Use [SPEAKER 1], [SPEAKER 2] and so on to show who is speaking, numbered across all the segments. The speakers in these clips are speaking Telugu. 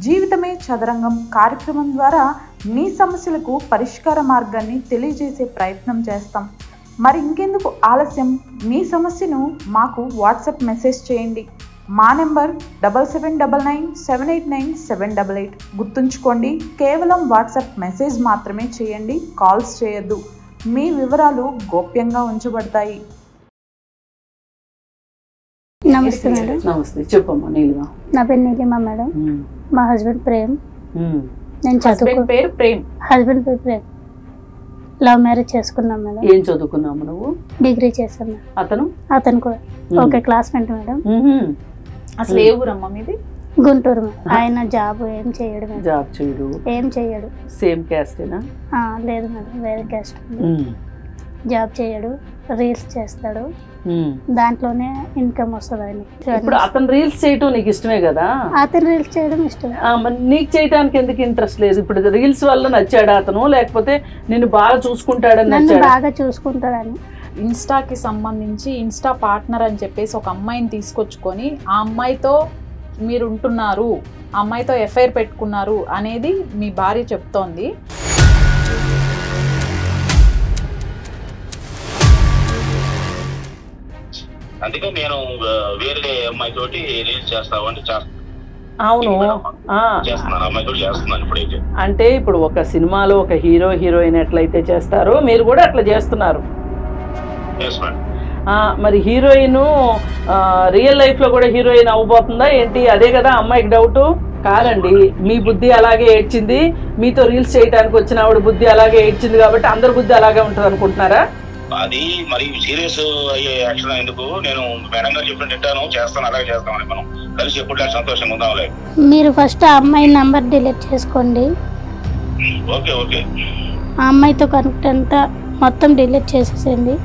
[SPEAKER 1] జీవితమే చదరంగం కార్యక్రమం ద్వారా మీ సమస్యలకు పరిష్కార మార్గాన్ని తెలియజేసే ప్రయత్నం చేస్తాం. మరి ఇంకెందుకు ఆలస్యం, మీ సమస్యను మాకు వాట్సాప్ మెసేజ్ చేయండి. మా నెంబర్ 7799978988. గుర్తుంచుకోండి, కేవలం వాట్సాప్ మెసేజ్ మాత్రమే చేయండి, కాల్స్ చేయొద్దు. మీ వివరాలు గోప్యంగా ఉంచబడతాయి.
[SPEAKER 2] నమస్తే మేడం.
[SPEAKER 3] నమస్తే, చెప్పమ్మా. నీలిమా.
[SPEAKER 2] నా పేరు నీలిమా మేడం. మా హస్బెండ్ ప్రేమ్. నేను
[SPEAKER 1] హస్బెండ్ పేరు ప్రేమ్.
[SPEAKER 2] హస్బెండ్ పేరు ప్రేమ్. లవ్ మ్యారేజ్ చేసుకున్నాం మేడం.
[SPEAKER 3] ఏం చదువుకున్నాము నువ్వు?
[SPEAKER 2] డిగ్రీ చేశాను. అతను కూడా ఓకే క్లాస్మేట్ మేడం.
[SPEAKER 1] అసలు ఏ ఊరమ్మా మీది?
[SPEAKER 2] గుంటూరు మేడం. ఆయన జాబ్ ఏం చేయడు మేడం.
[SPEAKER 3] జాబ్ చేయడు.
[SPEAKER 2] ఏం చేయడు.
[SPEAKER 3] సేమ్ క్యాస్టేనా?
[SPEAKER 2] లేదు మేడం, వేరే క్యాస్ట్. జాబ్ చేయడు, రీల్స్ చేస్తాడు, దాంట్లోనే ఇన్కమ్ వస్తుంది ఆయనకి.
[SPEAKER 3] ఇప్పుడు అతను రీల్స్ చేయటం నీకు ఇష్టమే కదా?
[SPEAKER 2] అతను రీల్స్ చేయడం ఇష్టం.
[SPEAKER 3] నీకు చేయడానికి ఎందుకు ఇంట్రెస్ట్ లేదు? ఇప్పుడు రీల్స్ వల్ల నచ్చాడు అతను, లేకపోతే నిన్ను బాగా చూసుకుంటాడని?
[SPEAKER 2] నన్ను బాగా చూసుకుంటాడని.
[SPEAKER 1] ఇన్స్టాకి సంబంధించి ఇన్స్టా పార్ట్నర్ అని చెప్పేసి ఒక అమ్మాయిని తీసుకొచ్చుకొని ఆ అమ్మాయితో మీరు ఉంటున్నారు, ఆ అమ్మాయితో ఎఫ్ఐఆర్ పెట్టుకున్నారు అనేది మీ భార్య చెప్తోంది.
[SPEAKER 4] అందుకే నేను వేరే అమ్మాయి తోటి రీల్స్ చేస్తావు అంటే
[SPEAKER 3] అవును
[SPEAKER 4] చేస్తున్నాను, అమ్మాయి తోటి చేస్తున్నాను ఇప్పుడైతే.
[SPEAKER 3] అంటే ఇప్పుడు ఒక సినిమాలో ఒక హీరో హీరోయిన్ ఎట్లయితే చేస్తారో మీరు కూడా అట్లా చేస్తున్నారు. మరి హీరోయిన్ రియల్ లైఫ్ లో కూడా హీరోయిన్ అవ్వబోతుందా ఏంటి? అదే కదా అమ్మాయికి డౌట్. కాదండి, మీ బుద్ధి అలాగే ఏడ్చింది, మీతో రీల్స్ చేయడానికి వచ్చిన ఆవిడ బుద్ధి అలాగే ఏడ్చింది కాబట్టి అందరి బుద్ధి అలాగే ఉంటుంది అనుకుంటున్నారా?
[SPEAKER 4] అది మరి సీరియస్ అయ్యే యాక్షన్ ఎందుకు? నేను మేడం గారు చెప్పిన తింటాను, చేస్తాను, అలాగే చేస్తామని మనం కలిసి ఎప్పుడు సంతోషంగా ఉందాంలే.
[SPEAKER 2] మీరు ఫస్ట్ ఆ అమ్మాయి నంబర్ డిలీట్ చేసుకోండి.
[SPEAKER 4] Okay okay.
[SPEAKER 2] ఆ అమ్మాయితో కనెక్ట్ అంతా మొత్తం డిలీట్ చేసేసేయండి.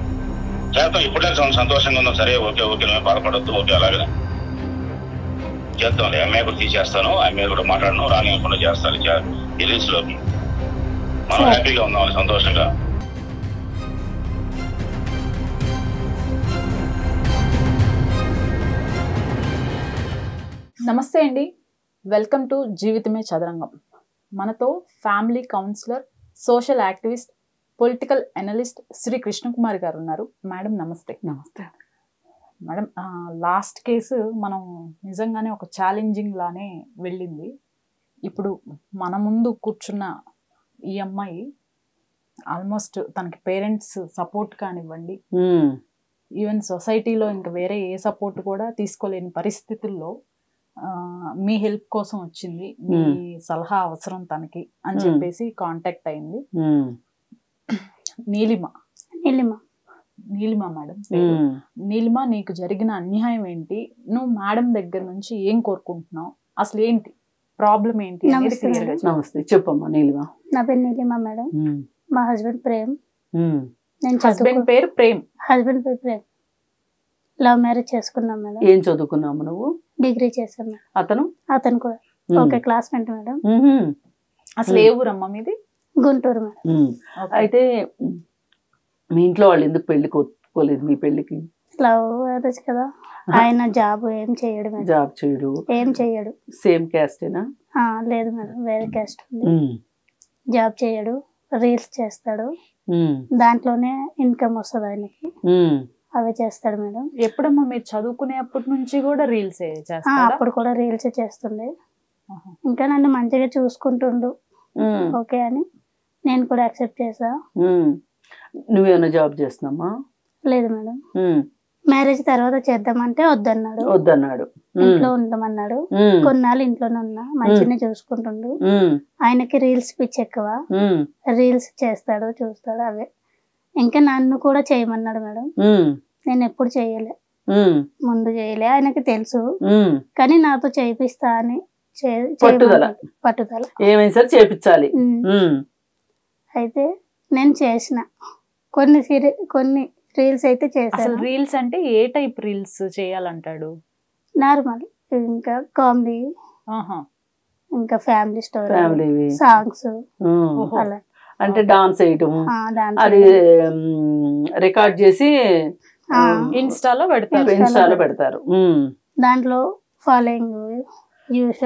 [SPEAKER 4] చేస్తాం, ఇప్పుడే సంతోషంగా ఉందాం. సరే ఓకే ఓకే, మేము బాధపడద్దు. ఓకే అలాగే చేద్దాంలే. అమ్మాయి కూడా తీసేస్తాను, అమ్మాయి కూడా మాట్లాడను, రానివ్వకుండా చేస్తాను ఈ రీల్స్ లోకి. మనం హ్యాపీగా ఉందాం, సంతోషంగా.
[SPEAKER 1] నమస్తే అండి, వెల్కమ్ టు జీవితమే చదరంగం. మనతో family counsellor, social activist, political analyst Shri Krishnakumari గారు ఉన్నారు. మేడం నమస్తే.
[SPEAKER 3] నమస్తే
[SPEAKER 1] మేడం. లాస్ట్ కేసు మనం నిజంగానే ఒక ఛాలెంజింగ్ లానే వెళ్ళింది. ఇప్పుడు మన ముందు కూర్చున్న ఈ అమ్మాయి ఆల్మోస్ట్ తనకి పేరెంట్స్ సపోర్ట్ కానివ్వండి, ఈవెన్ సొసైటీలో ఇంకా వేరే ఏ సపోర్ట్ కూడా తీసుకోలేని పరిస్థితుల్లో మీ హెల్ప్ కోసం వచ్చింది, మీ సలహా అవసరం తనకి అని చెప్పేసి కాంటాక్ట్ అయింది. నీలిమ. మేడం. నీలిమ, నీకు జరిగిన అన్యాయం ఏంటి? నువ్వు మేడం దగ్గర నుంచి ఏం కోరుకుంటున్నావు? అసలు ఏంటి ప్రాబ్లం ఏంటి?
[SPEAKER 3] నమస్తే, చెప్పమ్మా. నీలిమ.
[SPEAKER 2] నా పేరు నీలిమ మేడం. మా హస్బెండ్ ప్రేమ్.
[SPEAKER 1] హస్బెండ్ పేరు ప్రేమ్.
[SPEAKER 2] లవ్ మ్యారేజ్ చేసుకున్నాం మేడం.
[SPEAKER 3] ఏం చదువుకున్నాము నువ్వు?
[SPEAKER 2] డిగ్రీ చేశాను. అతను కూడా ఓకే క్లాస్మేట్ మేడం.
[SPEAKER 1] అసలు ఏ ఊరమ్మా మీది?
[SPEAKER 2] గుంటూరు మేడం.
[SPEAKER 3] అయితే మీ ఇంట్లో వాళ్ళు ఎందుకు పెళ్లి కోరుకోలేదు మీ పెళ్లికి?
[SPEAKER 2] లవ్ మ్యారేజ్ కదా. ఆయన జాబ్ ఏం చేయడు మేడం.
[SPEAKER 3] జాబ్ చేయడు.
[SPEAKER 2] ఏం చేయడు.
[SPEAKER 3] సేమ్ క్యాస్టేనా?
[SPEAKER 2] లేదు మేడం, వేరే క్యాస్ట్ ఉంది. జాబ్ చేయడు, రీల్స్ చేస్తాడు, దాంట్లోనే ఇన్కమ్ వస్తుంది ఆయనకి, అవి చేస్తాడు మేడం.
[SPEAKER 1] ఎప్పుడమ్మా మీరు చదువుకునేప్పటి నుంచి కూడా రీల్స్ చేస్తాడా?
[SPEAKER 2] అప్పుడు కూడా రీల్స్ చేస్తుండే. ఇంకా నన్ను మంచిగా చూసుకుంటుండు, ఓకే అని నేను కూడా యాక్సెప్ట్ చేసా.
[SPEAKER 3] నువ్వేమైనా జాబ్ చేస్తున్నామా?
[SPEAKER 2] లేదు మేడం. మ్యారేజ్ తర్వాత చేద్దామంటే వద్దన్నాడు. ఇంట్లో ఉండమన్నాడు. కొన్నాళ్ళు ఇంట్లోనే ఉన్నా, మంచిగా చూసుకుంటుండు. ఆయనకి రీల్స్ పిచ్చి ఎక్కువ, రీల్స్ చేస్తాడు, చూస్తాడు, అవే. ఇంకా నన్ను కూడా చేయమన్నాడు మేడం. నేను ఎప్పుడు చేయలే, ముందు చేయలే, ఆయనకి తెలుసు. కానీ నాతో చేయిస్తా అని పట్టుదల
[SPEAKER 3] ఏమైనా సరే చేయించాలి.
[SPEAKER 2] అయితే నేను చేసిన కొన్ని రీల్స్ అయితే చేశాను.
[SPEAKER 1] రీల్స్ అంటే ఏ టైప్ రీల్స్ చేయాలంటాడు?
[SPEAKER 2] నార్మల్, ఇంకా కామెడీ, ఇంకా ఫ్యామిలీ స్టోరీ, సాంగ్స్, అలా.
[SPEAKER 3] అంటే డాన్స్ చేయటం, అది రికార్డ్ చేసి
[SPEAKER 1] ఇన్స్టాలో పెడతారు.
[SPEAKER 2] దాంట్లో ఫాలోయింగ్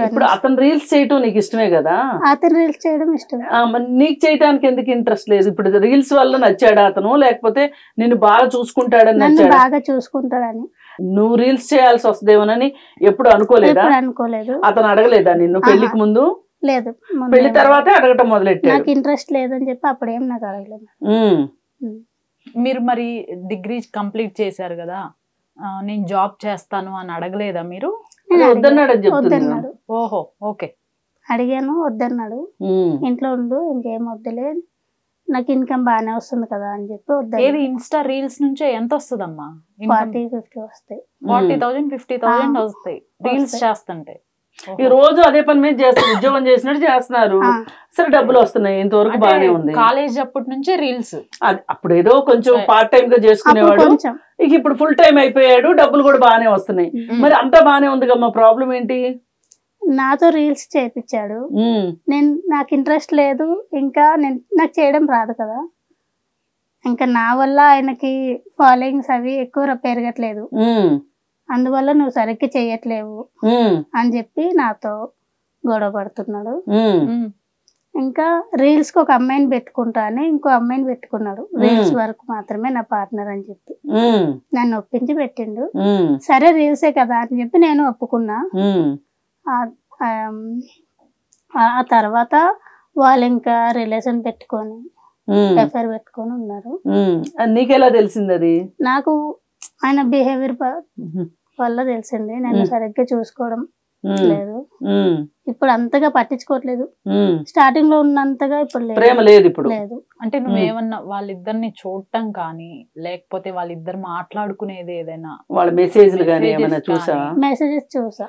[SPEAKER 3] ఇప్పుడు అతను రీల్స్ చేయటం నీకు ఇష్టమే కదా?
[SPEAKER 2] అతను రీల్స్ చేయడం ఇష్టం.
[SPEAKER 3] మరి నీకు చేయడానికి ఎందుకు ఇంట్రెస్ట్ లేదు? ఇప్పుడు రీల్స్ వల్ల నచ్చాడా అతను, లేకపోతే నిన్ను బాగా చూసుకుంటాడని నచ్చాడా?
[SPEAKER 2] బాగా చూసుకుంటాడని.
[SPEAKER 3] నువ్వు రీల్స్ చేయాల్సి వస్తుందేమోనని ఎప్పుడు అనుకోలేదా?
[SPEAKER 2] అనుకోలేదు.
[SPEAKER 3] అతను అడగలేదా నిన్ను పెళ్లికి ముందు?
[SPEAKER 2] లేదు,
[SPEAKER 3] పెళ్లి తర్వాతే అడగటం మొదలెట్టాడు.
[SPEAKER 2] నాకు ఇంట్రెస్ట్ లేదని చెప్పి అప్పుడేం నాకు అడగలేదు.
[SPEAKER 1] మీరు మరి డిగ్రీ కంప్లీట్ చేశారు కదా, నేను జాబ్ చేస్తాను అని అడగలేదా మీరు?
[SPEAKER 3] వద్దన్నాడు అని
[SPEAKER 2] వద్దన్నాడు.
[SPEAKER 1] ఓహో, ఓకే.
[SPEAKER 2] అడిగాను, వద్దన్నాడు. ఇంట్లో ఉండు, ఇంకేం వద్దులే, నాకు ఇన్కమ్ బాగానే వస్తుంది కదా అని చెప్పి వద్దు.
[SPEAKER 1] ఏది ఇన్స్టా రీల్స్ నుంచే ఎంత వస్తుందమ్మా?
[SPEAKER 2] 40-50 వస్తాయి.
[SPEAKER 1] 40,000-50,000 వస్తాయి రీల్స్ చేస్తుంటే.
[SPEAKER 3] ఈ రోజు అదే పని మీద చేస్తారు, ఉద్యోగం చేసినట్టు చేస్తున్నారు, సరే డబ్బులు వస్తున్నాయి, ఇంతవరకు బాగానే ఉంది.
[SPEAKER 1] కాలేజ్ అప్పటి నుంచే రీల్స్.
[SPEAKER 3] అప్పుడు ఏదో కొంచెం పార్ట్ టైం గా చేసుకునేవాడు, ఇక ఇప్పుడు ఫుల్ టైం అయిపోయాడు, డబ్బులు కూడా బాగానే వస్తున్నాయి. మరి అంతా బాగానే ఉంది కమ్మా, ప్రాబ్లం ఏంటి?
[SPEAKER 2] నాతో రీల్స్ చేయించాడు. నాకు ఇంట్రెస్ట్ లేదు, ఇంకా నాకు చేయడం రాదు కదా, ఇంకా నా వల్ల ఆయనకి ఫాలోయింగ్స్ అవి ఎక్కువ పెరగట్లేదు, అందువల్ల నువ్వు సరిగ్గా చెయ్యట్లేవు అని చెప్పి నాతో గొడవ పడుతున్నాడు. ఇంకా రీల్స్ కి ఒక అమ్మాయిని పెట్టుకుంటా అని ఇంకో అమ్మాయిని పెట్టుకున్నాడు, రీల్స్ వరకు మాత్రమే నా పార్ట్నర్ అని చెప్పి నన్ను ఒప్పించి పెట్టిండు. సరే రీల్సే కదా అని చెప్పి నేను ఒప్పుకున్నా. ఆ తర్వాత వాళ్ళు ఇంకా రిలేషన్ పెట్టుకొని ఎఫ్ఐఆర్ పెట్టుకొని ఉన్నారు.
[SPEAKER 3] నీకెలా తెలిసింది అది?
[SPEAKER 2] నాకు ఆయన బిహేవియర్ వల్ల తెలిసింది. నేను సరిగ్గా చూసుకోవడం లేదు, ఇప్పుడు అంతగా పట్టించుకోవట్లేదు. స్టార్టింగ్ లో ఉన్నంతగా ఇప్పుడు
[SPEAKER 3] ప్రేమ లేదు, ఇప్పుడు
[SPEAKER 2] లేదు.
[SPEAKER 1] అంటే నువ్వేమన్నా వాళ్ళిద్దరిని చూడటం కానీ, లేకపోతే వాళ్ళిద్దరు మాట్లాడుకునేది ఏదైనా
[SPEAKER 3] వాళ్ళ మెసేజ్లు కానీ ఏమైనా చూసా?
[SPEAKER 2] మెసేజెస్ చూసా.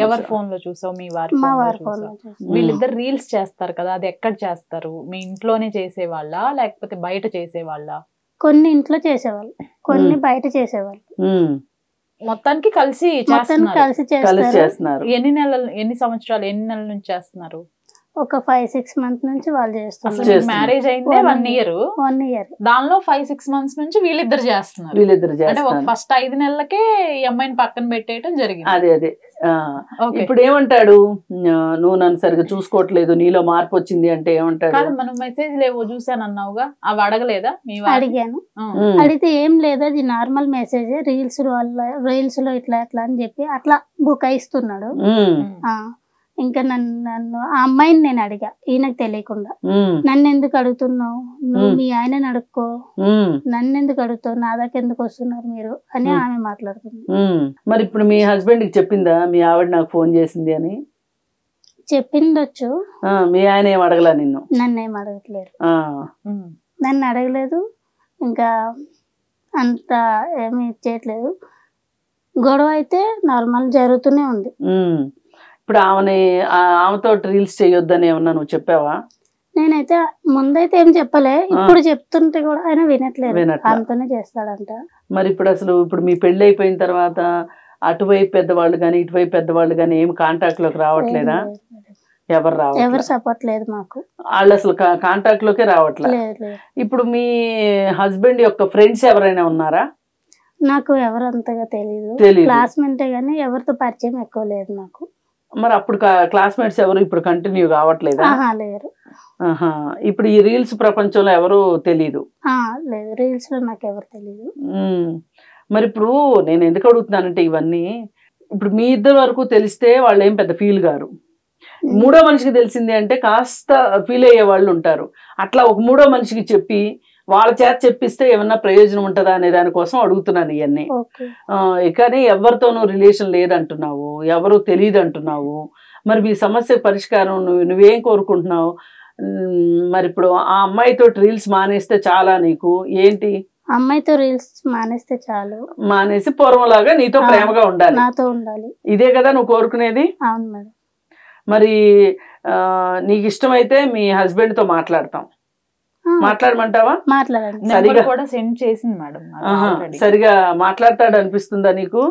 [SPEAKER 1] ఎవరి ఫోన్ లో చూసావు? మీ వారి ఫోన్ లో. వీళ్ళిద్దరు రీల్స్ చేస్తారు కదా, అది ఎక్కడ చేస్తారు? మీ ఇంట్లోనే చేసేవాళ్ళ లేకపోతే బయట చేసేవాళ్ళ?
[SPEAKER 2] కొన్ని ఇంట్లో చేసేవాళ్ళు, కొన్ని బయట చేసేవాళ్ళు.
[SPEAKER 1] మొత్తానికి కలిసి
[SPEAKER 3] చేస్తున్నారు.
[SPEAKER 1] ఎన్ని సంవత్సరాలు, ఎన్ని నెలల నుంచి చేస్తున్నారు?
[SPEAKER 2] ఒక 5-6 మంత్స్ నుంచి వాళ్ళు చేస్తున్నారు.
[SPEAKER 1] మ్యారేజ్ అయింది 1 ఇయర్. దానిలో 5-6 మంత్స్ నుంచి వీళ్ళిద్దరు చేస్తున్నారు. అంటే ఫస్ట్ 5 నెలలకే ఈ అమ్మాయిని పక్కన పెట్టేయటం జరిగింది.
[SPEAKER 3] అదే ఇప్పుడు ఏమంటాడు? నువ్వు నన్ను సరిగ్గా చూసుకోవట్లేదు, నీలో మార్పు వచ్చింది అంటే ఏమంటాడు?
[SPEAKER 1] కాదు, మనం మెసేజ్ లేవో చూసాను అన్నావుగా, అవి అడగలేదా?
[SPEAKER 2] అడిగాను, అడిగితే ఏం లేదు, అది నార్మల్ మెసేజ్, రీల్స్ లో ఇట్లా అని చెప్పి అట్లా బుకాయిస్తున్నాడు. ఇంకా నన్ను ఆ అమ్మాయిని నేను అడిగా, ఈయనకు తెలియకుండా, నన్ను ఎందుకు అడుగుతున్నావు, నువ్వు మీ ఆయనని అడుక్కో, నన్ను ఎందుకు అడుగుతావు, నా దాకా ఎందుకు వస్తున్నారు మీరు అని ఆమె మాట్లాడుతుంది.
[SPEAKER 3] మరి ఇప్పుడు మీ హస్బెండ్ కి చెప్పిందా మీ ఆవిడ నాకు ఫోన్ చేసింది అని?
[SPEAKER 2] చెప్పిండొచ్చు.
[SPEAKER 3] మీ ఆయన ఏం అడగలా నిన్ను?
[SPEAKER 2] నన్ను ఏం అడగట్లేదు, నన్ను అడగలేదు, ఇంకా అంత ఏమి చేయట్లేదు. గొడవ అయితే నార్మల్ జరుగుతూనే ఉంది.
[SPEAKER 3] ఇప్పుడు ఆమెతో రీల్స్ చేయొద్దని ఏమన్నా నువ్వు చెప్పావా?
[SPEAKER 2] నేనైతే ముందైతే ఏం చెప్పలే, ఇప్పుడు చెప్తుంటే కూడా ఆయన వినట్లేదు, ఆమెతోనే చేస్తాడంట.
[SPEAKER 3] మరి ఇప్పుడు మీ పెళ్లి అయిపోయిన తర్వాత అటువైపు పెద్దవాళ్ళు కానీ ఇటువైపు పెద్దవాళ్ళు కానీ ఏమి కాంటాక్ట్ లోకి రావట్లేదా? ఎవరు
[SPEAKER 2] సపోర్ట్ లేదు మాకు,
[SPEAKER 3] వాళ్ళు అసలు కాంటాక్ట్ లోకే రావట్లేదు. ఇప్పుడు మీ హస్బెండ్ యొక్క ఫ్రెండ్స్ ఎవరైనా ఉన్నారా?
[SPEAKER 2] నాకు ఎవరు అంతగా తెలియదు, క్లాస్మేటే గానీ ఎవరితో పరిచయం ఎక్కువ లేదు నాకు.
[SPEAKER 3] మరి అప్పుడు క్లాస్మేట్స్ ఎవరు ఇప్పుడు కంటిన్యూ కావట్లేదా?
[SPEAKER 2] లేరు.
[SPEAKER 3] ఇప్పుడు ఈ రీల్స్ ప్రపంచంలో ఎవరు తెలీదు?
[SPEAKER 2] లేదు, రీల్స్ లో నాకు ఎవరు తెలీదు.
[SPEAKER 3] మరి ఇప్పుడు నేను ఎందుకు అడుగుతున్నానంటే, ఇవన్నీ ఇప్పుడు మీ ఇద్దరు వరకు తెలిస్తే వాళ్ళు ఏం పెద్ద ఫీల్ గారు, మూడో మనిషికి తెలిసింది అంటే కాస్త ఫీల్ అయ్యే వాళ్ళు ఉంటారు. అట్లా ఒక మూడో మనిషికి చెప్పి వాళ్ళ చేత చెప్పిస్తే ఏమన్నా ప్రయోజనం ఉంటుందా అనే దానికోసం అడుగుతున్నాను ఇవన్నీ. కానీ ఎవరితోనూ రిలేషన్ లేదంటున్నావు, ఎవరు తెలియదు అంటున్నావు. మరి మీ సమస్య పరిష్కారం నువ్వేం కోరుకుంటున్నావు? మరి ఇప్పుడు ఆ అమ్మాయితో రీల్స్ మానేస్తే చాలా నీకు ఏంటి?
[SPEAKER 2] అమ్మాయితో రీల్స్ మానేస్తే చాలు,
[SPEAKER 3] మానేసి పూర్వంలాగా నీతో ప్రేమగా ఉండాలి,
[SPEAKER 2] నాతో ఉండాలి, ఇదే
[SPEAKER 3] కదా నువ్వు కోరుకునేది?
[SPEAKER 2] అవును మేడం.
[SPEAKER 3] మరి నీకు ఇష్టమైతే మీ హస్బెండ్ తో మాట్లాడతాం, మాట్లాడమంటావా? సరిగా మాట్లాడతాడు అనిపిస్తుందా నీకు?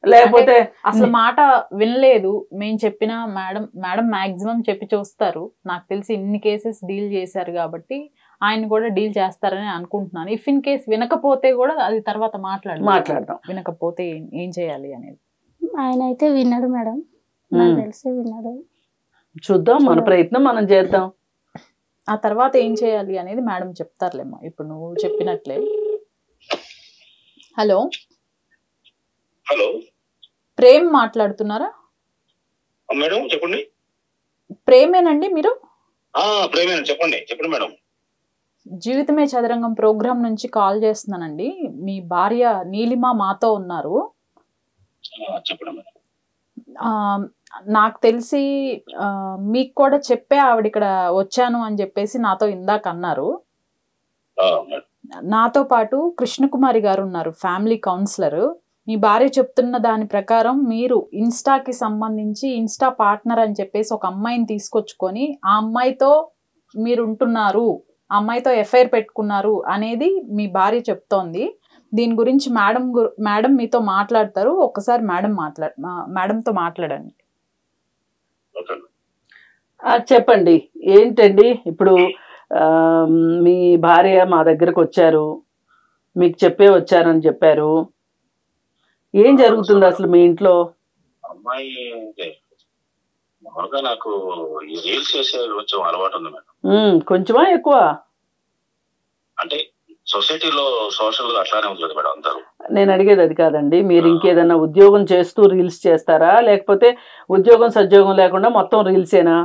[SPEAKER 3] లేకపోతే
[SPEAKER 1] అసలు మాట వినలేదు మేము చెప్పినా మేడం మాక్సిమం చెప్పి చూస్తారు. నాకు తెలిసి ఇన్ని కేసెస్ డీల్ చేశారు కాబట్టి ఆయన కూడా డీల్ చేస్తారని అనుకుంటున్నాను. ఇఫ్ ఇన్ కేస్ వినకపోతే కూడా అది తర్వాత మాట్లాడదాం, వినకపోతే ఏం చేయాలి అనేది.
[SPEAKER 2] ఆయన అయితే విన్నాడు మేడం, నాకు తెలిసి విన్నాడు.
[SPEAKER 3] చూద్దాం, మన ప్రయత్నం మనం చేద్దాం.
[SPEAKER 1] ఆ తర్వాత ఏం చేయాలి అనేది మేడం చెప్తారులేమ్మా, ఇప్పుడు నువ్వు చెప్పినట్లే. హలో
[SPEAKER 4] హలో,
[SPEAKER 1] ప్రేమ్ మాట్లాడుతున్నారా
[SPEAKER 4] మేడం? చెప్పండి.
[SPEAKER 1] ప్రేమేనండి మీరు?
[SPEAKER 4] ప్రేమేనండి, చెప్పండి చెప్పండి మేడం.
[SPEAKER 1] జీవితమే చదరంగం ప్రోగ్రాం నుంచి కాల్ చేస్తున్నానండి. మీ భార్య నీలిమ మాతో ఉన్నారు.
[SPEAKER 4] చెప్పండి మేడం.
[SPEAKER 1] నాకు తెలిసి మీకు కూడా చెప్పే ఆవిడ ఇక్కడ వచ్చాను అని చెప్పేసి నాతో ఇందాక అన్నారు. నాతో పాటు కృష్ణకుమారి గారు ఉన్నారు, ఫ్యామిలీ కౌన్సిలర్. మీ భార్య చెప్తున్న దాని ప్రకారం మీరు ఇన్స్టాకి సంబంధించి ఇన్స్టా పార్ట్నర్ అని చెప్పేసి ఒక అమ్మాయిని తీసుకొచ్చుకొని ఆ అమ్మాయితో మీరు ఉంటున్నారు, ఆ అమ్మాయితో ఎఫ్ఐఆర్ పెట్టుకున్నారు అనేది మీ భార్య చెప్తోంది. దీని గురించి మేడం మీతో మాట్లాడతారు. ఒక్కసారి మేడంతో మాట్లాడండి.
[SPEAKER 3] చెప్పండి ఏంటండి. ఇప్పుడు మీ భార్య మా దగ్గరకు వచ్చారు, మీకు చెప్పే వచ్చారని చెప్పారు. ఏం జరుగుతుంది అసలు మీ ఇంట్లో?
[SPEAKER 4] అమ్మాయి మామూలుగా నాకు ఈ రీల్స్ చేసే కొంచెం అలవాటు ఉంది మేడం.
[SPEAKER 3] కొంచెమా ఎక్కువ?
[SPEAKER 4] అంటే సొసైటీలో సోషల్ అట్లానే ఉంది కదా మేడం అందరూ.
[SPEAKER 3] నేను అడిగేది అది కాదండి. మీరు ఇంకేదన్నా ఉద్యోగం చేస్తూ రీల్స్ చేస్తారా, లేకపోతే ఉద్యోగం సద్యోగం లేకుండా మొత్తం రీల్సేనా?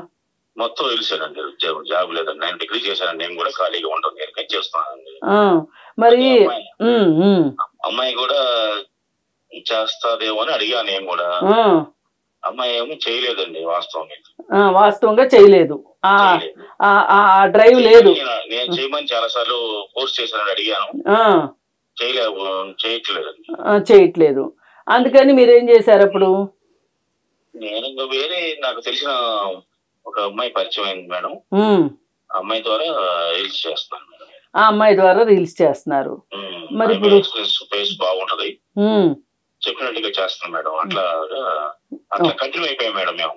[SPEAKER 4] మొత్తం రీల్సేనండి. ఉద్యోగం జాబ్ లేదండి. 9 డిగ్రీ చేశానండి. నేను కూడా ఖాళీగా ఉంటాను, నేను చేస్తానండి.
[SPEAKER 3] మరి
[SPEAKER 4] అమ్మాయి కూడా చేస్తాదేమో అని అడిగా నేను కూడా. అమ్మాయి ఏమో చేయలేదండి.
[SPEAKER 3] వాస్తవంగా చేయలేదు. డ్రైవ్ లేదు.
[SPEAKER 4] నేను చేయమని చాలా సార్లు ఫోర్స్ చేశానని అడిగాను,
[SPEAKER 3] చేయట్లేదు. అందుకని మీరేం చేశారు అప్పుడు?
[SPEAKER 4] నేను వేరే నాకు తెలిసిన ఒక అమ్మాయి పరిచయం అయింది మేడం. అమ్మాయి ద్వారా రీల్స్ చేస్తాను మేడం.
[SPEAKER 3] ఆ అమ్మాయి ద్వారా రీల్స్ చేస్తున్నారు. మరి ఇప్పుడు
[SPEAKER 4] ఫేస్ బాగుంటది, చెప్పినట్టుగా చేస్తాను మేడం. అట్లా కంటిన్యూ అయిపోయాం మేడం మేము.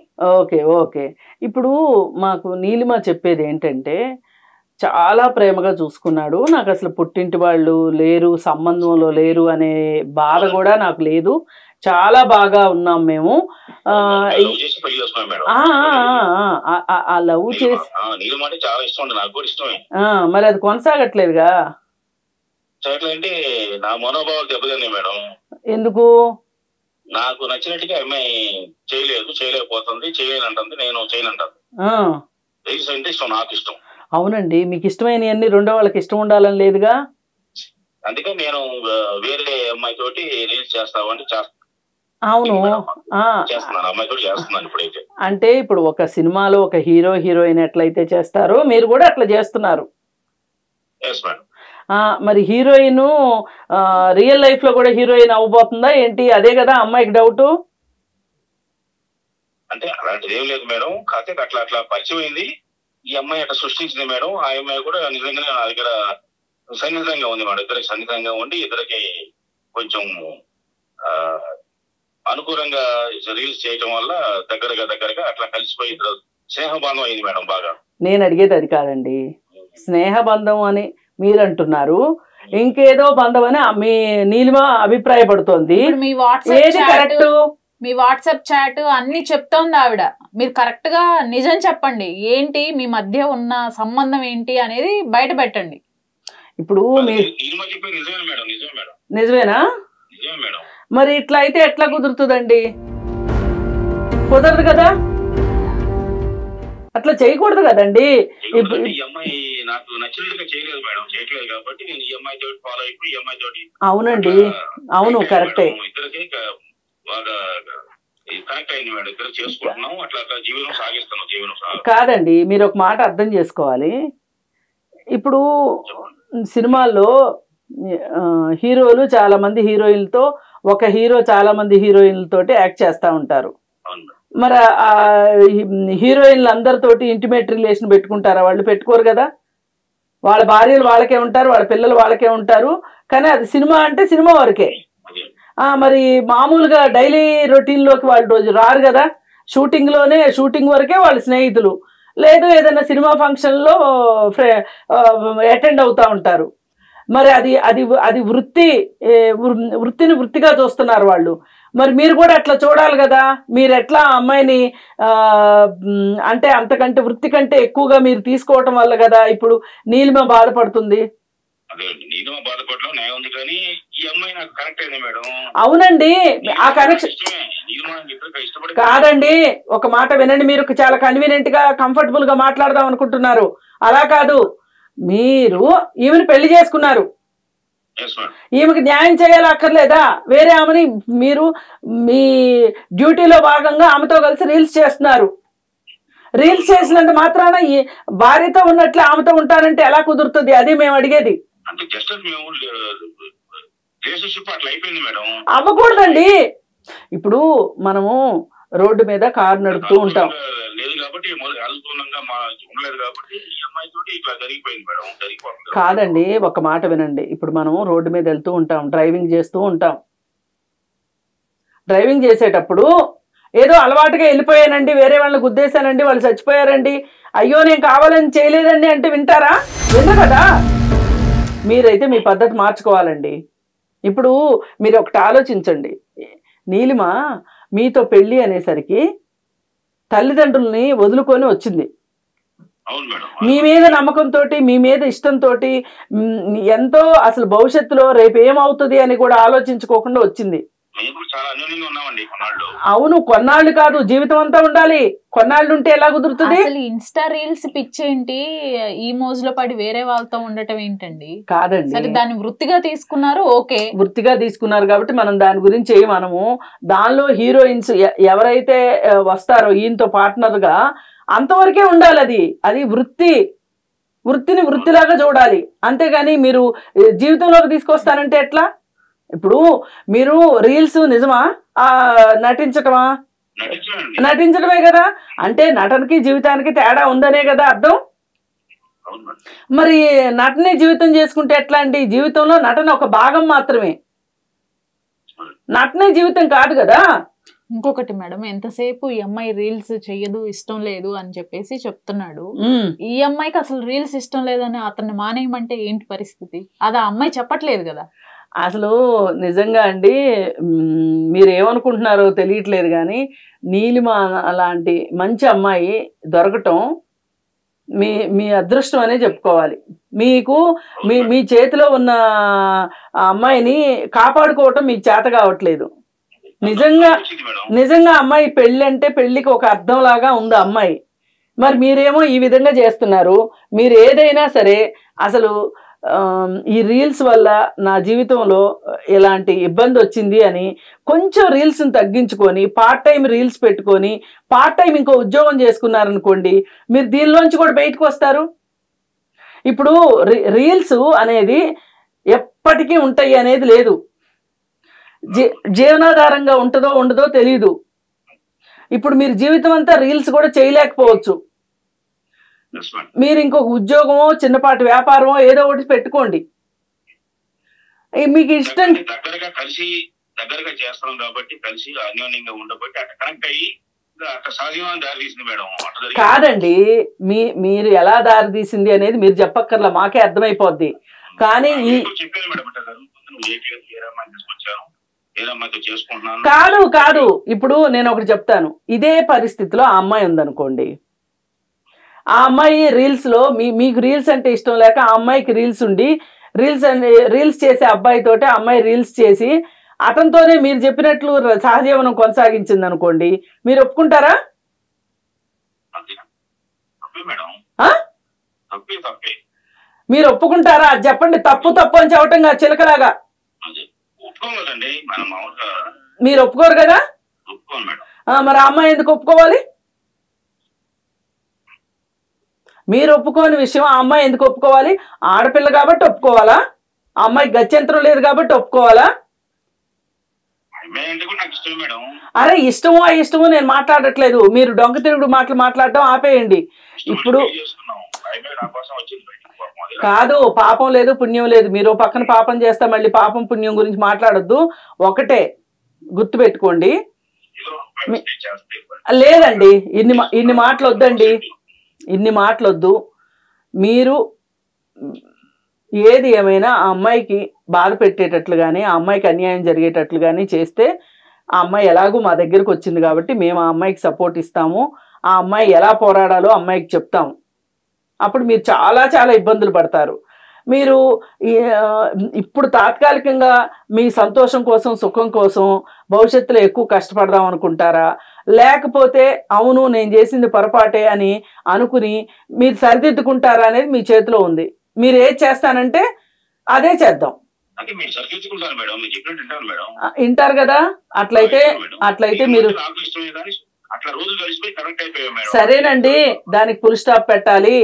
[SPEAKER 3] ఓకే. ఇప్పుడు మాకు నీలిమ చెప్పేది ఏంటంటే, చాలా ప్రేమగా చూసుకున్నాడు, నాకు అసలు పుట్టింటి వాళ్ళు లేరు, సంబంధంలో లేరు అనే బాధ కూడా నాకు లేదు, చాలా బాగా ఉన్నాం మేము. లవ్ చేసి
[SPEAKER 4] చాలా ఇష్టం, నాకు కూడా ఇష్టమే.
[SPEAKER 3] మరి అది కొనసాగట్లేదుగా?
[SPEAKER 4] అంటే నా మనోభావాలు దెబ్బతిన్నాయి మేడం.
[SPEAKER 3] ఎందుకు?
[SPEAKER 4] నాకు నచ్చినట్టుగా అమ్మాయి చేయలేకపోతుంది, చేయలేనంటుంది, నేను చేయనంటాను. రీల్స్ అంటే ఇష్టం, నాకు ఇష్టం.
[SPEAKER 3] అవునండి, మీకు ఇష్టమైనవన్నీ రెండో వాళ్ళకి ఇష్టం ఉండాలని లేదుగా.
[SPEAKER 4] అందుకని నేను వేరే అమ్మాయి తోటి రీల్స్ చేస్తామంటే
[SPEAKER 3] అవును
[SPEAKER 4] చేస్తున్నాను, అమ్మాయి తోటి చేస్తున్నాను ఇప్పుడైతే.
[SPEAKER 3] అంటే ఇప్పుడు ఒక సినిమాలో ఒక హీరో హీరోయిన్ ఎట్లయితే చేస్తారో మీరు కూడా అట్లా చేస్తున్నారు.
[SPEAKER 4] Yes madam.
[SPEAKER 3] మరి హీరోయిన్ రియల్ లైఫ్ లో కూడా హీరోయిన్ అవ్వబోతుందా ఏంటి? అదే కదా అమ్మాయికి డౌట్.
[SPEAKER 4] అంటే అలాంటిది ఏం లేదు మేడం, కాకపోతే అట్లా పరిచయం అయింది. ఈ అమ్మాయి అట్లా సృష్టించింది మేడం. ఆ అమ్మాయి కూడా నిజంగానే నా దగ్గర సన్నిహితంగా ఉంది మేడం. ఇద్దరికి సన్నిహితంగా ఉండి ఇద్దరికి కొంచెం అనుకూలంగా రీల్స్ చేయటం వల్ల దగ్గరగా అట్లా కలిసిపోయి స్నేహబంధం అయింది మేడం బాగా. నేను
[SPEAKER 3] అడిగేది అది కాదండి, స్నేహబంధం అని మీరు అంటున్నారు, ఇంకేదో బంధం అని మీ నీలిమ అభిప్రాయపడుతోంది.
[SPEAKER 1] మీ వాట్సాప్ చాట్ అన్ని చెప్తోంది ఆవిడ. మీరు కరెక్ట్ గా నిజం చెప్పండి, ఏంటి మీ మధ్య ఉన్న సంబంధం ఏంటి అనేది బయట పెట్టండి.
[SPEAKER 3] ఇప్పుడు నిజమేనా? మరి ఇట్లా అయితే ఎట్లా కుదురుతుందండి? కుదరదు కదా, అట్లా చేయకూడదు కదండి. అవునండి, అవును కరెక్టే. కాదండి, మీరు ఒక మాట అర్థం చేసుకోవాలి. ఇప్పుడు సినిమాల్లో హీరోలు చాలా మంది హీరోయిన్లతో, ఒక హీరో చాలా మంది హీరోయిన్లతోటి యాక్ట్ చేస్తూ ఉంటారు. మరి హీరోయిన్లు అందరితోటి ఇంటిమేట్ రిలేషన్ పెట్టుకుంటారా? వాళ్ళు పెట్టుకోరు కదా. వాళ్ళ భార్యలు వాళ్ళకే ఉంటారు, వాళ్ళ పిల్లలు వాళ్ళకే ఉంటారు, కానీ అది సినిమా అంటే సినిమా వరకే. మరి మామూలుగా డైలీ రొటీన్లోకి వాళ్ళు రోజు రారు కదా. షూటింగ్ వరకే వాళ్ళ స్నేహితులు, లేదు ఏదైనా సినిమా ఫంక్షన్లో అటెండ్ అవుతూ ఉంటారు. మరి అది వృత్తిని వృత్తిగా చూస్తున్నారు వాళ్ళు. మరి మీరు కూడా అట్లా చూడాలి కదా. మీరు ఎట్లా అమ్మాయిని అంటే అంతకంటే వృత్తి కంటే ఎక్కువగా మీరు తీసుకోవటం వల్ల కదా ఇప్పుడు నీలిమ బాధపడుతుంది. అవునండి, ఆ కనెక్షన్ కాదండి. ఒక మాట వినండి, మీరు చాలా కన్వీనియంట్ గా కంఫర్టబుల్ గా మాట్లాడదాం అనుకుంటున్నారు. అలా కాదు, మీరు ఈమెను పెళ్లి చేసుకున్నారు, ఈమెకి న్యాయం చేయాలి అక్కర్లేదా? వేరే ఆమెని మీరు మీ డ్యూటీలో భాగంగా ఆమెతో కలిసి రీల్స్ చేస్తున్నారు. రీల్స్ చేసినంత మాత్రాన భార్యతో ఉన్నట్లే ఆమెతో ఉంటారంటే ఎలా కుదురుతుంది? అది మేము అడిగేది. అవ్వకూడదండి. ఇప్పుడు మనము రోడ్డు మీద కారు నడుపుతూ ఉంటాం. కాదండి, ఒక మాట వినండి. ఇప్పుడు మనం రోడ్డు మీద వెళ్తూ ఉంటాం, డ్రైవింగ్ చేస్తూ ఉంటాం. డ్రైవింగ్ చేసేటప్పుడు ఏదో అలవాటుగా వెళ్ళిపోయానండి, వేరే వాళ్ళని గుద్దేశానండి, వాళ్ళు చచ్చిపోయారండి, అయ్యో నేను కావాలని చేయలేదండి అంటే వింటారా? వినరు కదా. మీరైతే మీ పద్ధతి మార్చుకోవాలండి. ఇప్పుడు మీరు ఒకటి ఆలోచించండి, నీలిమ మీతో పెళ్ళి అనేసరికి తల్లిదండ్రుల్ని వదులుకొని వచ్చింది. మీ మీద నమ్మకంతో, మీ మీద ఇష్టంతో, ఎంతో అసలు భవిష్యత్తులో రేపు ఏమవుతుంది అని కూడా ఆలోచించుకోకుండా వచ్చింది. అవును, కొన్నాళ్ళు కాదు, జీవితం అంతా ఉండాలి. కొన్నాళ్ళు ఉంటే ఎలా కుదురుతుంది?
[SPEAKER 1] అసలు ఇన్స్టా రీల్స్ పిచ్చేంటి, ఈ మోజులో పడి వేరే వాళ్ళతో ఉండటం ఏంటండి?
[SPEAKER 3] కాదండి,
[SPEAKER 1] సరే దాన్ని వృత్తిగా తీసుకున్నారు, ఓకే,
[SPEAKER 3] వృత్తిగా తీసుకున్నారు కాబట్టి మనం దాని గురించి మనము దానిలో హీరోయిన్స్ ఎవరైతే వస్తారో ఈయనతో పార్ట్నర్ గా అంతవరకే ఉండాలి. అది వృత్తిని వృత్తిలాగా చూడాలి. అంతేగాని మీరు జీవితంలోకి తీసుకొస్తానంటే ఎట్లా? ఇప్పుడు మీరు రీల్స్ నిజమా నటించటమా? నటించడమే కదా. అంటే నటనకి జీవితానికి తేడా ఉందనే కదా అర్థం. మరి నటనే జీవితం చేసుకుంటే ఎట్లా అండి? జీవితంలో నటన ఒక భాగం మాత్రమే, నటనే జీవితం కాదు కదా.
[SPEAKER 1] ఇంకొకటి మేడం, ఎంతసేపు ఈ అమ్మాయి రీల్స్ చెయ్యదు, ఇష్టం లేదు అని చెప్పేసి చెప్తున్నాడు. ఈ అమ్మాయికి అసలు రీల్స్ ఇష్టం లేదని అతన్ని మానేయమంటే ఏంటి పరిస్థితి? అది ఆ అమ్మాయి చెప్పట్లేదు కదా.
[SPEAKER 3] అసలు నిజంగా అండి, మీరు ఏమనుకుంటున్నారో తెలియట్లేదు కానీ నీలిమ అలాంటి మంచి అమ్మాయి దొరకటం మీ అదృష్టం అనే చెప్పుకోవాలి. మీకు మీ చేతిలో ఉన్న అమ్మాయిని కాపాడుకోవటం మీకు చేత కావట్లేదు. నిజంగా అమ్మాయి పెళ్ళి అంటే పెళ్లికి ఒక అర్థం లాగా ఉంది అమ్మాయి. మరి మీరేమో ఈ విధంగా చేస్తున్నారు. మీరు ఏదైనా సరే అసలు ఈ రీల్స్ వల్ల నా జీవితంలో ఎలాంటి ఇబ్బంది వచ్చింది అని కొంచెం రీల్స్ని తగ్గించుకొని పార్ట్ టైం రీల్స్ పెట్టుకొని పార్ట్ టైం ఇంకో ఉద్యోగం చేసుకున్నారనుకోండి, మీరు దీనిలోంచి కూడా బయటకు వస్తారు. ఇప్పుడు రీల్స్ అనేది ఎప్పటికీ ఉంటాయి అనేది లేదు. జీవనాధారంగా ఉంటుందో ఉండదో తెలీదు. ఇప్పుడు మీరు జీవితం అంతా రీల్స్ కూడా చేయలేకపోవచ్చు. మీరు ఇంకొక ఉద్యోగమో చిన్నపాటి వ్యాపారమో ఏదో ఒకటి పెట్టుకోండి, మీకు ఇష్టం.
[SPEAKER 4] దగ్గరగా చేస్తాం కాబట్టి కలిసి అన్యోన్యంగా ఉండబట్టి అట్లా కనెక్ట్ అయ్యి
[SPEAKER 3] కాదండి, మీరు ఎలా దారి తీసింది అనేది మీరు చెప్పక్కర్లా, మాకే అర్థమైపోద్ది. కానీ కాదు ఇప్పుడు నేను ఒకటి చెప్తాను. ఇదే పరిస్థితిలో ఆ అమ్మాయి ఉందనుకోండి, ఆ అమ్మాయి రీల్స్ లో మీకు రీల్స్ అంటే ఇష్టం లేక ఆ అమ్మాయికి రీల్స్ ఉండి రీల్స్ చేసే అబ్బాయితోటి అమ్మాయి రీల్స్ చేసి అతనితోనే మీరు చెప్పినట్లు సహజీవనం కొనసాగించింది అనుకోండి, మీరు ఒప్పుకుంటారా? మీరు ఒప్పుకుంటారా? చెప్పండి, తప్పు అని చెప్పటం కాదు చిలకలాగా. మీరు ఒప్పుకోరు కదా. మరి ఆ అమ్మాయి ఎందుకు ఒప్పుకోవాలి? మీరు ఒప్పుకోని విషయం ఆ అమ్మాయి ఎందుకు ఒప్పుకోవాలి? ఆడపిల్ల కాబట్టి ఒప్పుకోవాలా? ఆ అమ్మాయి గత్యంతరం లేదు కాబట్టి ఒప్పుకోవాలా? అరే ఇష్టమో నేను మాట్లాడట్లేదు, మీరు డొంక తిరుగుడు మాట్లాడటం ఆపేయండి. ఇప్పుడు కాదు, పాపం లేదు పుణ్యం లేదు. మీరు పక్కన పాపం చేస్తా మళ్ళీ పాపం పుణ్యం గురించి మాట్లాడొద్దు. ఒకటే గుర్తుపెట్టుకోండి. లేదండి, ఇన్ని మాటలు వద్దండి, ఇన్ని మాటలొద్దు. మీరు ఏది ఏమైనా ఆ అమ్మాయికి బాధ పెట్టేటట్లు కానీ ఆ అమ్మాయికి అన్యాయం జరిగేటట్లు కానీ చేస్తే ఆ అమ్మాయి ఎలాగూ మా దగ్గరకు వచ్చింది కాబట్టి మేము ఆ అమ్మాయికి సపోర్ట్ ఇస్తాము, ఆ అమ్మాయి ఎలా పోరాడాలో అమ్మాయికి చెప్తాము. అప్పుడు మీరు చాలా చాలా ఇబ్బందులు పడతారు. మీరు ఇప్పుడు తాత్కాలికంగా మీ సంతోషం కోసం, సుఖం కోసం భవిష్యత్తులో ఎక్కువ కష్టపడదాం అనుకుంటారా, లేకపోతే అవును నేను చేసింది పొరపాటే అని అనుకుని మీరు సరిదిద్దుకుంటారా అనేది మీ చేతిలో ఉంది. మీరు ఏది చేస్తానంటే అదే చేద్దాం. వింటారు కదా? అట్లయితే మీరు సరేనండి, దానికి ఫుల్ స్టాప్ పెట్టాలి.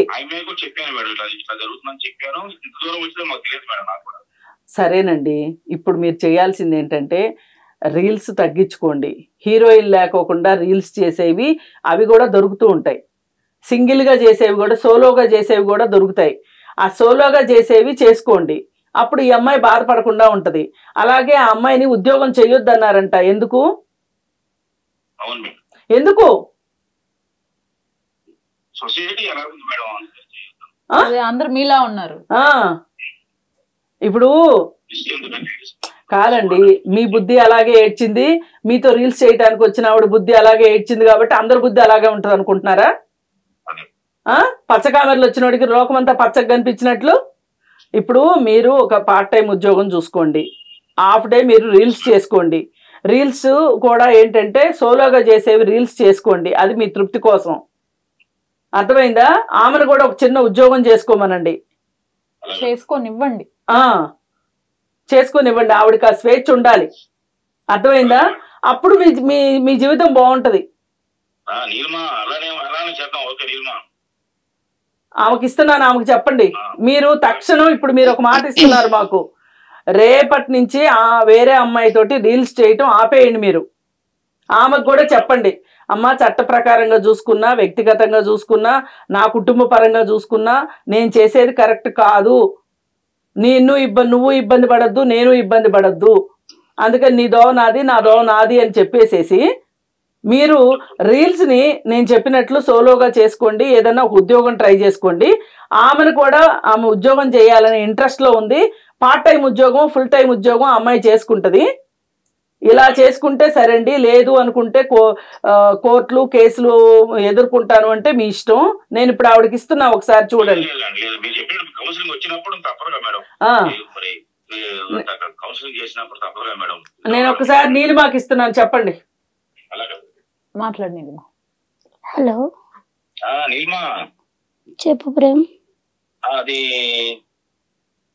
[SPEAKER 3] సరేనండి, ఇప్పుడు మీరు చేయాల్సింది ఏంటంటే రీల్స్ తగ్గించుకోండి. హీరోయిన్ లేకోకుండా రీల్స్ చేసేవి అవి కూడా దొరుకుతూ ఉంటాయి. సింగిల్గా చేసేవి కూడా, సోలోగా చేసేవి కూడా దొరుకుతాయి. ఆ సోలోగా చేసేవి చేసుకోండి. అప్పుడు ఈ అమ్మాయి బాధపడకుండా ఉంటది. అలాగే ఆ అమ్మాయిని ఉద్యోగం చెయ్యొద్దన్నారంట. ఎందుకు?
[SPEAKER 1] అందరు మీలా ఉన్నారు.
[SPEAKER 3] ఇప్పుడు కాదండి, మీ బుద్ధి అలాగే ఏడ్చింది, మీతో రీల్స్ చేయడానికి వచ్చిన ఆవిడ బుద్ధి అలాగే ఏడ్చింది కాబట్టి అందరి బుద్ధి అలాగే ఉంటది అనుకుంటున్నారా? పచ్చకామెరలు వచ్చినోడికి లోకమంతా పచ్చగా కనిపించినట్లు. ఇప్పుడు మీరు ఒక పార్ట్ టైం ఉద్యోగం చూసుకోండి, హాఫ్ డే మీరు రీల్స్ చేసుకోండి. రీల్స్ కూడా ఏంటంటే సోలోగా చేసేవి రీల్స్ చేసుకోండి, అది మీ తృప్తి కోసం. అర్థమైందా? ఆమెను కూడా ఒక చిన్న ఉద్యోగం చేసుకోమనండి,
[SPEAKER 1] చేసుకోనివ్వండి.
[SPEAKER 3] చేసుకోనివ్వండి, ఆవిడకి ఆ స్వేచ్ఛ ఉండాలి. అర్థమైందా? అప్పుడు మీ జీవితం బాగుంటది. ఆమెకి ఇస్తున్నాను, ఆమెకు చెప్పండి. మీరు తక్షణం ఇప్పుడు మీరు ఒక మాట ఇస్తున్నారు మాకు, రేపటి నుంచి వేరే అమ్మాయితోటి రీల్స్ చేయటం ఆపేయండి. మీరు ఆమెకు కూడా చెప్పండి, అమ్మ చట్ట ప్రకారంగా చూసుకున్నా, వ్యక్తిగతంగా చూసుకున్నా, నా కుటుంబ పరంగా చూసుకున్నా నేను చేసేది కరెక్ట్ కాదు. నువ్వు ఇబ్బంది పడద్దు, నేను ఇబ్బంది పడద్దు. అందుకని నీ దోవ నాది, నా దోవ నాది అని చెప్పేసేసి మీరు రీల్స్ని నేను చెప్పినట్లు సోలోగా చేసుకోండి. ఏదన్నా ఒక ఉద్యోగం ట్రై చేసుకోండి. ఆమెను కూడా ఆమె ఉద్యోగం చేయాలనే ఇంట్రెస్ట్లో ఉంది. పార్ట్ టైం ఉద్యోగం, ఫుల్ టైం ఉద్యోగం అమ్మాయి చేసుకుంటుంది. ఇలా చేసుకుంటే సరేండి, లేదు అనుకుంటే కోర్టులు కేసులు ఎదుర్కొంటాను అంటే మీ ఇష్టం. నేను ఇప్పుడు ఆవిడకి ఇస్తున్నా, ఒకసారి చూడండి. నేను ఒకసారి నీలిమాకి ఇస్తున్నాను, చెప్పండి.
[SPEAKER 1] మాట్లాడి నీలిమా.
[SPEAKER 2] హలో, చెప్పు ప్రేమ్.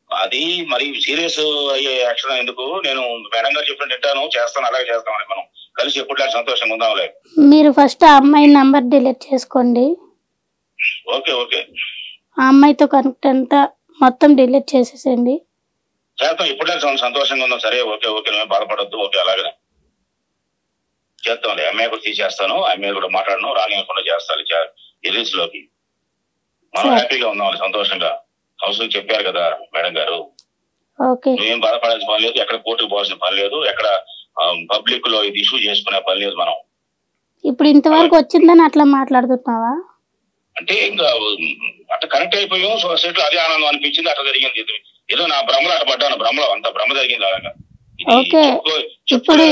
[SPEAKER 4] అది మరి సీరియస్ అయ్యే యాక్షన్ ఎందుకు? నేను మేడం గారు చెప్పినట్టు వింటాను, చేస్తాను, అలాగే చేస్తామని మనం కలిసి ఎప్పుడు సంతోషంగా ఉందాంలే.
[SPEAKER 2] మీరు ఫస్ట్ ఆ అమ్మాయి నంబర్ డిలీట్ చేసుకోండి.
[SPEAKER 4] Okay okay.
[SPEAKER 2] ఆ అమ్మాయితో కనెక్ట్ అంతా మొత్తం డిలీట్ చేసేసండి.
[SPEAKER 4] చేస్తాం, ఇప్పుడు సంతోషంగా ఉందాం. సరే ఓకే ఓకే, మేము బాధపడద్దు. ఓకే, అలాగే చేస్తాంలే. అమ్మాయి కూడా తీసేస్తాను, అమ్మాయి కూడా మాట్లాడను, రానియకుండా చేస్తాను రిలీజ్ లోకి. మనం హ్యాపీగా ఉందాం, సంతోషంగా. హౌస్ చెప్పారు కదా మేడం గారు, నువ్వేం బాధపడాల్సిన పని లేదు, ఎక్కడ కోర్టుకు పోవాల్సిన పని లేదు, ఎక్కడ పబ్లిక్ లో ఇది ఇష్యూ చేసుకునే పని లేదు. మనం
[SPEAKER 2] ఇప్పుడు ఇంతవరకు వచ్చిందని అట్లా మాట్లాడుతున్నావా?
[SPEAKER 4] అంటే ఇంకా అట్లా కనెక్ట్ అయిపోయాం సొసైటీలో, అదే ఆనందం అనిపించింది. అట్లా జరిగింది. ఏదో నా భ్రమలో అట్లా పడ్డాను, అంత భ్రమ జరిగింది. అలాగా
[SPEAKER 2] ఓకే, ఇప్పటి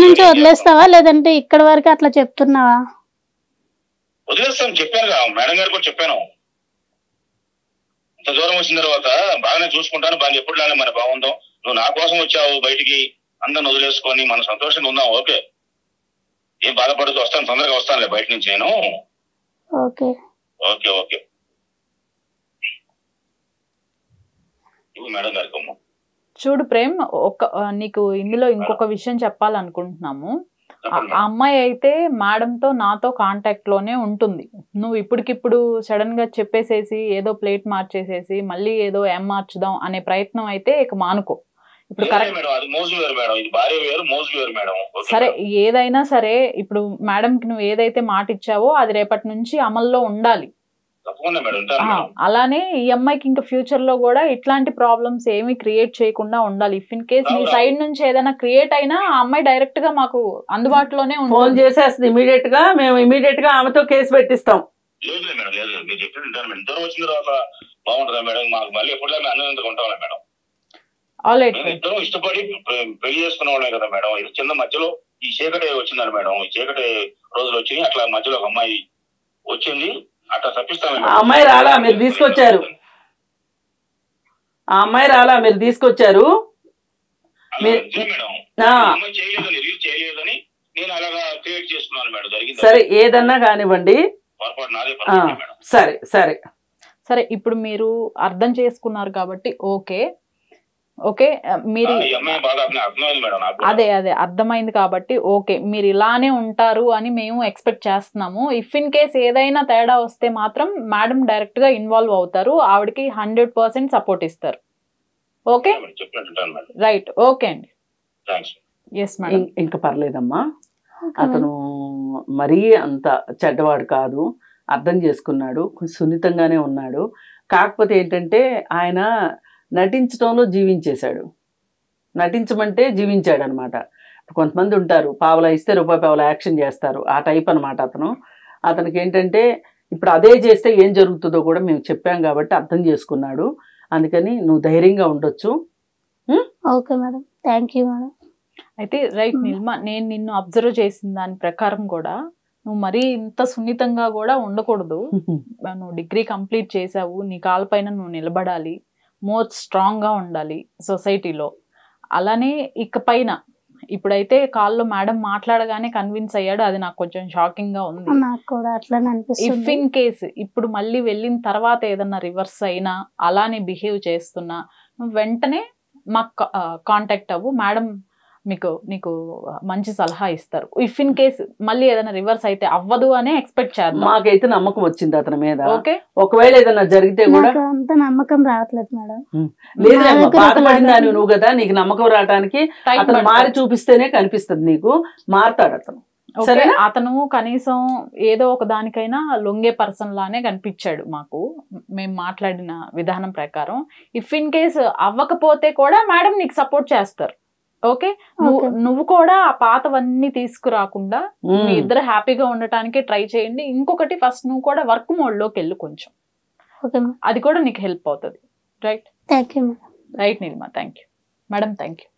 [SPEAKER 2] నుంచి వదిలేస్తావా లేదంటే ఇక్కడ వరకు అట్లా చెప్తున్నావా?
[SPEAKER 4] వదిలేస్తాను, చెప్పాను మేడం గారు కూడా చెప్పాను. ఇంత దూరం వచ్చిన తర్వాత బాగానే చూసుకుంటాను, బాగా ఎప్పుడులానే మన బాగుందాం, నువ్వు నా కోసం వచ్చావు బయటికి, అందరిని వదిలేసుకొని మనం సంతోషంగా ఉందాం. ఓకే, ఏం బాధపడుతూ వస్తాను, తొందరగా వస్తానులే బయట నుంచి నేను.
[SPEAKER 2] Okay
[SPEAKER 4] okay okay. మేడం గారికి
[SPEAKER 1] చూడు ప్రేమ్, నీకు ఇందులో ఇంకొక విషయం చెప్పాలనుకుంటున్నాము. ఆ అమ్మాయి అయితే మేడంతో నాతో కాంటాక్ట్ లోనే ఉంటుంది. నువ్వు ఇప్పటికిప్పుడు సడన్ గా చెప్పేసేసి ఏదో ప్లేట్ మార్చేసేసి మళ్ళీ ఏదో ఏం మార్చుదాం అనే ప్రయత్నం అయితే ఇక మానుకో. ఇప్పుడు సరే, ఏదైనా సరే ఇప్పుడు మేడం కి నువ్వు ఏదైతే మాట ఇచ్చావో అది రేపటి నుంచి అమల్లో ఉండాలి. అలానే ఈ అమ్మాయికి ఇంకా ఫ్యూచర్ లో కూడా ఇట్లాంటి ప్రాబ్లమ్స్ ఏమి క్రియేట్ చేయకుండా ఉండాలి. ఇఫ్ ఇన్ కేస్ నీ సైడ్ నుంచి ఏదైనా క్రియేట్ అయినా ఆ అమ్మాయి డైరెక్ట్ గా మాకు అందుబాటులోనే
[SPEAKER 3] ఫోన్ చేసేస్తుంది. ఇమీడియట్ గా మేము ఇమీడియట్ గా ఆమెతో కేసు పెట్టిస్తాం.
[SPEAKER 4] ఇద్దరు ఇష్టపడి పెళ్లి చేసుకున్న వాళ్ళే కదా మేడం. ఇది చిన్న మధ్యలో ఈ చీకటి వచ్చిందని మేడం, ఈ చీకటి రోజులు వచ్చినాయి, అట్లా మధ్యలో ఒక అమ్మాయి వచ్చింది, అట్లా తప్పిస్తాను.
[SPEAKER 3] ఆ అమ్మాయి రాలా, మీరు తీసుకొచ్చారు. ఆ అమ్మాయి రాలా, మీరు తీసుకొచ్చారు.
[SPEAKER 4] చేయలేదని నేను అలాగా క్రియేట్ చేసుకున్నాను మేడం. జరిగింది.
[SPEAKER 3] సరే, ఏదన్నా కానివ్వండి. సరే సరే
[SPEAKER 1] సరే, ఇప్పుడు మీరు అర్థం చేసుకున్నారు కాబట్టి ఓకే ఓకే, మీరు అదే అదే అర్థమైంది కాబట్టి ఓకే, మీరు ఇలానే ఉంటారు అని మేము ఎక్స్పెక్ట్ చేస్తున్నాము. ఇఫ్ ఇన్ కేస్ ఏదైనా తేడా వస్తే మాత్రం మేడం డైరెక్ట్ గా ఇన్వాల్వ్ అవుతారు, ఆవిడకి 100% సపోర్ట్ ఇస్తారు. ఓకే రైట్, ఓకే అండి. Yes madam.
[SPEAKER 3] ఇంకా పర్లేదమ్మా, అతను మరీ అంత చెడ్డవాడు కాదు, అర్థం చేసుకున్నాడు, కొంచెం సున్నితంగానే ఉన్నాడు. కాకపోతే ఏంటంటే ఆయన నటించడంలో జీవించేశాడు. నటించమంటే జీవించాడు అనమాట. కొంతమంది ఉంటారు, పావలా ఇస్తే రూపాయి పావలా యాక్షన్ చేస్తారు, ఆ టైప్ అనమాట అతను. అతనికి ఏంటంటే ఇప్పుడు అదే చేస్తే ఏం జరుగుతుందో కూడా మేము చెప్పాం కాబట్టి అర్థం చేసుకున్నాడు. అందుకని నువ్వు ధైర్యంగా ఉండొచ్చు.
[SPEAKER 2] Okay madam, thank you madam.
[SPEAKER 1] అయితే రైట్ నిల్మ, నేను నిన్ను అబ్జర్వ్ చేసిన దాని ప్రకారం కూడా నువ్వు మరీ ఇంత సున్నితంగా కూడా ఉండకూడదు. నువ్వు డిగ్రీ కంప్లీట్ చేసావు, నీ కాళ్ళపైన నువ్వు నిలబడాలి, మోర్ స్ట్రాంగ్ గా ఉండాలి సొసైటీలో. అలానే ఇకపైన ఇప్పుడైతే కాల్లో మేడం మాట్లాడగానే కన్విన్స్ అయ్యాడు, అది నాకు కొంచెం షాకింగ్ గా ఉంది. ఇఫ్ ఇన్ కేస్ ఇప్పుడు మళ్ళీ వెళ్ళిన తర్వాత ఏదన్నా రివర్స్ అయినా అలానే బిహేవ్ చేస్తున్నా వెంటనే మాకు కాంటాక్ట్ అవ్వు, మేడం నీకు మంచి సలహా ఇస్తారు. ఇఫ్ ఇన్ కేస్ మళ్ళీ ఏదైనా రివర్స్ అయితే అవ్వదు అనే ఎక్స్పెక్ట్ చేద్దాం.
[SPEAKER 3] మాకైతే నమ్మకం వచ్చింది అతని మీద.
[SPEAKER 1] ఓకే,
[SPEAKER 3] ఒకవేళ ఏదైనా జరిగితే కూడా
[SPEAKER 2] అంత నమ్మకం రావట్లేదు మేడం.
[SPEAKER 3] లేదమ్మా, బాధపడిందా నువ్వు కదా, నీకు నమ్మకం రావడానికి అతను మారి చూపిస్తేనే కనిపిస్తుంది, నీకు మారుతాడు అతను.
[SPEAKER 1] సరే, అతను కనీసం ఏదో ఒక దానికైనా లొంగే పర్సన్ లానే కనిపించాడు మాకు, మేము మాట్లాడిన విధానం ప్రకారం. ఇఫ్ ఇన్ కేస్ అవ్వకపోతే కూడా మేడం నీకు సపోర్ట్ చేస్తారు. ఓకే, నువ్వు కూడా ఆ పాతవన్నీ తీసుకురాకుండా మీ ఇద్దరు హ్యాపీగా ఉండటానికి ట్రై చేయండి. ఇంకొకటి, ఫస్ట్ నువ్వు కూడా వర్క్ మోడ్ లోకి వెళ్ళు కొంచెం, అది కూడా నీకు హెల్ప్ అవుతుంది. Right,
[SPEAKER 2] thank you
[SPEAKER 1] right Nilma, thank you madam. Thank you.